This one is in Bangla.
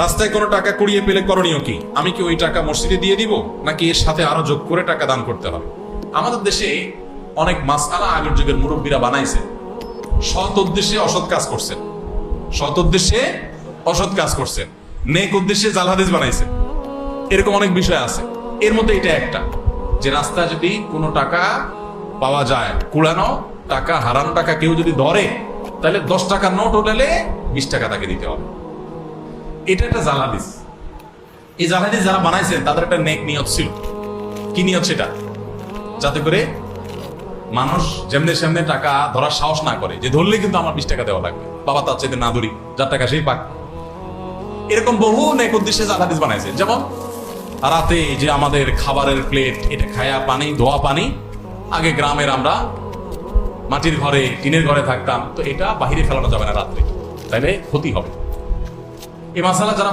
রাস্তায় কোনো টাকা কুড়িয়ে পেলে করণীয় কি? আমি কি ওই টাকা মসজিদে দিয়ে দিব, নাকি এর সাথে আরো যোগ করে টাকা দান করতে হবে? আমাদের দেশে অনেক মাসআলা আগের যুগের মুরব্বীরা বানাইছে, সৎ উদ্দেশ্যে অসৎ কাজ করছেন, সৎ উদ্দেশ্যে অসৎ কাজ করছেন, নেক উদ্দেশ্যে জাল হাদিস বানাইছে। এরকম অনেক বিষয় আছে। এর মধ্যে এটা একটা, যে রাস্তায় যদি কোনো টাকা পাওয়া যায়, কুড়ানো টাকা, হারানো টাকা কেউ যদি ধরে, তাহলে 10 টাকার নোট হলে 20 টাকা তাকে দিতে হবে। এটা একটা জাল হাদিস। এই জাল হাদিস যারা বানাইছেন তাদের একটা নেক নিয়ত ছিল। কি নিয়ত সেটা? যাতে করে মানুষ যেমনে সেমনে টাকা ধরার সাহস না করে, যে ধরলে কিন্তু আমার 20 টাকা দেওয়া লাগবে, বাবা তার চাইতে না ধরি, যার টাকা সেই পাক। এরকম বহু নেক উদ্দেশ্যে জাল হাদিস বানাইছে। যেমন রাতে যে আমাদের খাবারের প্লেট, এটা খায়া পানি, ধোয়া পানি, আগে গ্রামের আমরা মাটির ঘরে, টিনের ঘরে থাকতাম, তো এটা বাহিরে ফেলানো যাবে না রাত্রে, তাইলে ক্ষতি হবে। এই মাসালা যারা